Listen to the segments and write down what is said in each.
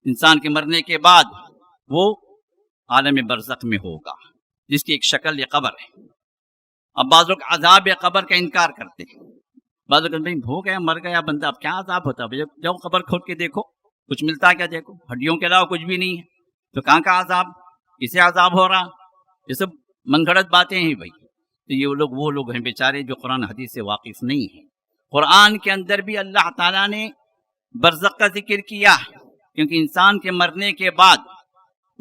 انسان کے مرنے کے بعد وہ عالم برزخ میں ہوگا، جس کی ایک شکل یہ قبر ہے۔ اب بعض لوگ عذاب قبر کا انکار کرتے ہیں، بعض لوگ کہتے ہیں ہو گیا مر گیا بندہ اب کیا عذاب ہوتا ہے، جب قبر کھود کے دیکھو کچھ ملتا کیا، دیکھو ہڈیوں کے علاوہ کچھ بھی نہیں ہے، تو کہاں کا عذاب، کسے عذاب ہو رہا، یہ سب من گھڑت باتیں ہیں بھائی۔ تو یہ وہ لوگ ہیں بیچارے جو قرآن حدیث سے واقف نہیں ہیں۔ قرآن کے اندر بھی اللہ تعالیٰ نے برزخ کا ذکر کیا، کیونکہ انسان کے مرنے کے بعد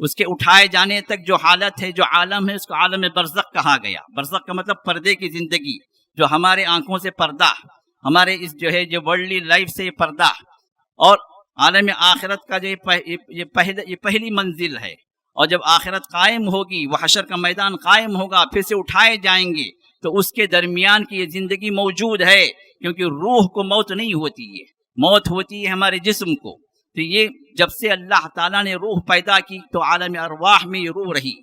اس کے اٹھائے جانے تک جو حالت ہے، جو عالم ہے، اس کو عالم برزخ کہا گیا۔ برزخ کا مطلب پردے کی زندگی، جو ہمارے آنکھوں سے پردہ، ہمارے اس جو ورلڈلی لائف سے یہ پردہ، اور عالم آخرت کا جو یہ پہلی منزل ہے۔ اور جب آخرت قائم ہوگی، وہ حشر کا میدان قائم ہوگا، پھر سے اٹھائے جائیں گے، تو اس کے درمیان کی یہ زندگی موجود ہے، کیونکہ روح کو موت نہیں ہوتی ہے، موت ہوتی ہے ہمارے جسم کو۔ تو یہ جب سے اللہ تعالیٰ نے روح پیدا کی تو عالم ارواح میں یہ روح رہی،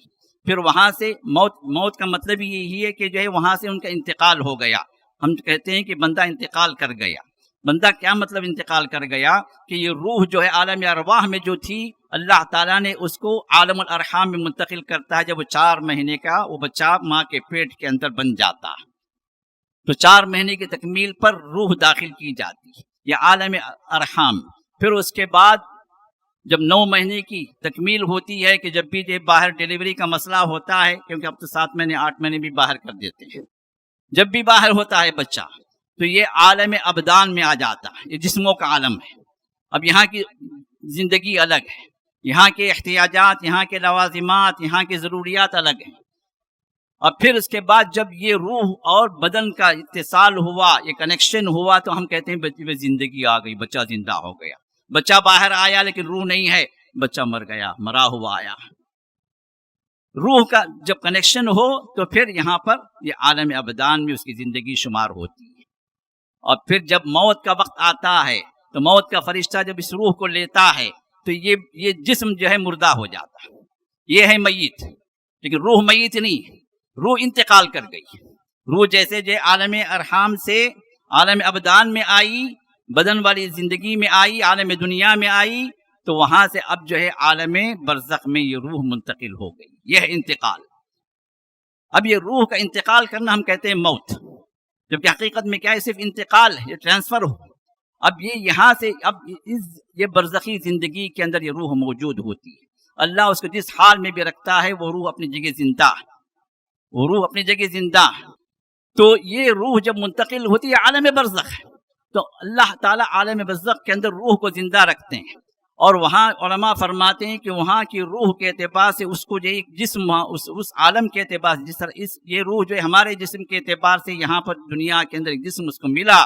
پھر وہاں سے موت کا مطلب یہی ہے کہ جو ہے وہاں سے ان کا انتقال ہو گیا۔ ہم کہتے ہیں کہ بندہ انتقال کر گیا، بندہ کیا مطلب انتقال کر گیا، کہ یہ روح جو ہے عالم ارواح میں جو تھی، اللہ تعالیٰ نے اس کو عالم الارحام میں منتقل کرتا ہے۔ جب وہ 4 مہینے کا وہ بچہ ماں کے پیٹ کے اندر بن جاتا ہے، تو 4 مہینے کی تکمیل پر روح داخل کی جاتی ہے، یہ عالم ارحام۔ پھر اس کے بعد جب 9 مہینے کی تکمیل ہوتی ہے، کہ جب بھی باہر ڈیلیوری کا مسئلہ ہوتا ہے، کیونکہ اب تو 7 مہینے 8 مہینے بھی باہر کر دیتے ہیں، جب بھی باہر ہوتا ہے بچہ تو یہ عالم ابدان میں آ جاتا ہے، یہ جسموں کا عالم ہے۔ اب یہاں کی زندگی الگ ہے، یہاں کے احتیاجات، یہاں کے لوازمات، یہاں کی ضروریات الگ ہیں۔ اور پھر اس کے بعد جب یہ روح اور بدن کا اتصال ہوا، یہ کنیکشن ہوا، تو ہم کہتے ہیں بچے میں زندگی آ گئی، بچہ زندہ ہو گیا۔ بچہ باہر آیا لیکن روح نہیں ہے، بچہ مر گیا، مرا ہوا آیا۔ روح کا جب کنیکشن ہو تو پھر یہاں پر یہ عالم ابدان میں اس کی زندگی شمار ہوتی ہے۔ اور پھر جب موت کا وقت آتا ہے تو موت کا فرشتہ جب اس روح کو لیتا ہے تو یہ جسم جو ہے مردہ ہو جاتا ہے، یہ ہے میت، لیکن روح میت نہیں، روح انتقال کر گئی۔ روح جیسے عالم ارحام سے عالم ابدان میں آئی، بدن والی زندگی میں آئی، عالم دنیا میں آئی، تو وہاں سے اب جو ہے عالم برزخ میں یہ روح منتقل ہو گئی، یہ ہے انتقال۔ اب یہ روح کا انتقال کرنا ہم کہتے ہیں موت، جبکہ حقیقت میں کیا ہے، صرف انتقال ہے، یہ ٹرانسفر ہو۔ اب یہ یہاں سے اب یہ برزخی زندگی کے اندر یہ روح موجود ہوتی ہے، اللہ اس کو جس حال میں بھی رکھتا ہے، وہ روح اپنی جگہ زندہ ہے، وہ روح اپنی جگہ زندہ ہے۔ تو یہ روح جب منتقل ہوتی ہے عالم برزخ ہے، تو اللہ تعالیٰ عالم برزخ کے اندر روح کو زندہ رکھتے ہیں، اور وہاں علماء فرماتے ہیں کہ وہاں کی روح کے اعتبار سے اس کو جو ایک جسم اس عالم کے اعتبار سے، جس طرح یہ روح جو ہے ہمارے جسم کے اعتبار سے یہاں پر دنیا کے اندر ایک جسم اس کو ملا،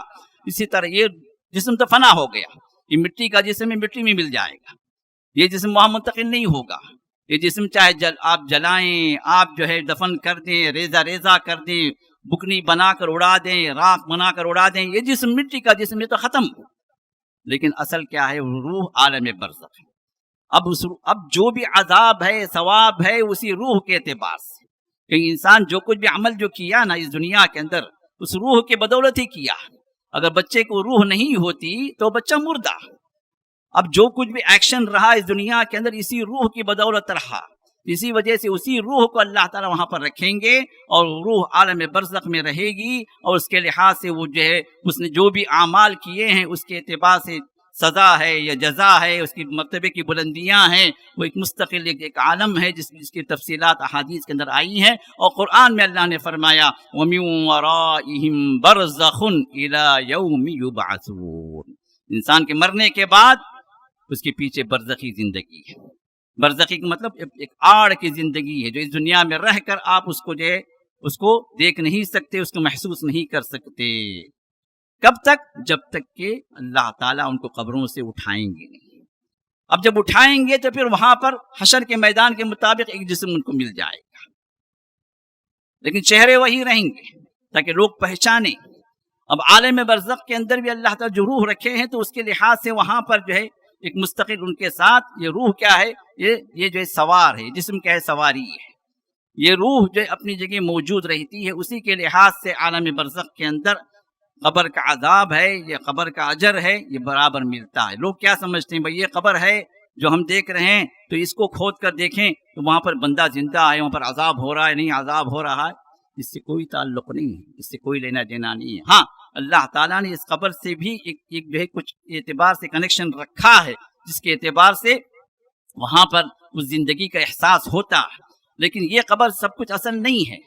اسی طرح یہ جسم تو فنا ہو گیا، یہ مٹی کا جسم ہے، مٹی میں مل جائے گا، یہ جسم وہاں منتقل نہیں ہوگا۔ یہ جسم چاہے آپ جلائیں، آپ جو ہے دفن کر دیں، ریزہ کر دیں، بکنی بنا کر اڑا دیں، راکھ بنا کر اڑا دیں، یہ جسم مٹی کا جسم ہے تو ختم۔ لیکن اصل کیا ہے، روح عالم برزخ ہے۔ اب جو بھی عذاب ہے، ثواب ہے، اسی روح کے اعتبار سے، کہ انسان جو کچھ بھی عمل جو کیا نا اس دنیا کے اندر، اس روح کے بدولت ہی کیا۔ اگر بچے کو روح نہیں ہوتی تو بچہ مردہ۔ اب جو کچھ بھی ایکشن رہا اس دنیا کے اندر، اسی روح کی بدولت رہا، اسی وجہ سے اسی روح کو اللہ تعالیٰ وہاں پر رکھیں گے، اور روح عالم برزخ میں رہے گی، اور اس کے لحاظ سے وہ جو ہے اس نے جو بھی اعمال کیے ہیں اس کے اعتبار سے سزا ہے یا جزا ہے، اس کی مرتبے کی بلندیاں ہیں، وہ ایک مستقل ایک عالم ہے جس کی تفصیلات احادیث کے اندر آئی ہیں، اور قرآن میں اللہ نے فرمایا وَمِن وَرَائِهِمْ بَرْزَخٌ إِلَى يَوْمِ يُبْعَثُونَ۔ انسان کے مرنے کے بعد اس کے پیچھے برزخی زندگی ہے۔ برزخی کا مطلب ایک آڑ کی زندگی ہے، جو اس دنیا میں رہ کر آپ اس کو دیکھ نہیں سکتے، اس کو محسوس نہیں کر سکتے۔ کب تک؟ جب تک کہ اللہ تعالیٰ ان کو قبروں سے اٹھائیں گے نہیں۔ اب جب اٹھائیں گے تو پھر وہاں پر حشر کے میدان کے مطابق ایک جسم ان کو مل جائے گا، لیکن چہرے وہی رہیں گے تاکہ لوگ پہچانیں۔ اب عالم برزخ کے اندر بھی اللہ تعالیٰ جو روح رکھے ہیں، تو اس کے لحاظ سے وہاں پر جو ہے ایک مستقل ان کے ساتھ یہ روح کیا ہے، یہ جو ہے سوار ہے، جسم کیا ہے، سواری ہے۔ یہ روح جو اپنی جگہ موجود رہتی ہے، اسی کے لحاظ سے عالم برزخ کے اندر قبر کا عذاب ہے، یہ قبر کا اجر ہے، یہ برابر ملتا ہے۔ لوگ کیا سمجھتے ہیں بھئی یہ قبر ہے، جو ہم دیکھ رہے ہیں تو اس کو کھود کر دیکھیں تو وہاں پر بندہ زندہ ہے، وہاں پر عذاب ہو رہا ہے نہیں عذاب ہو رہا ہے، اس سے کوئی تعلق نہیں ہے، اس سے کوئی لینا دینا نہیں ہے۔ ہاں اللہ تعالیٰ نے اس قبر سے بھی ایک جو ہے کچھ اعتبار سے کنیکشن رکھا ہے، جس کے اعتبار سے وہاں پر اس زندگی کا احساس ہوتا ہے، لیکن یہ قبر سب کچھ اصل نہیں ہے۔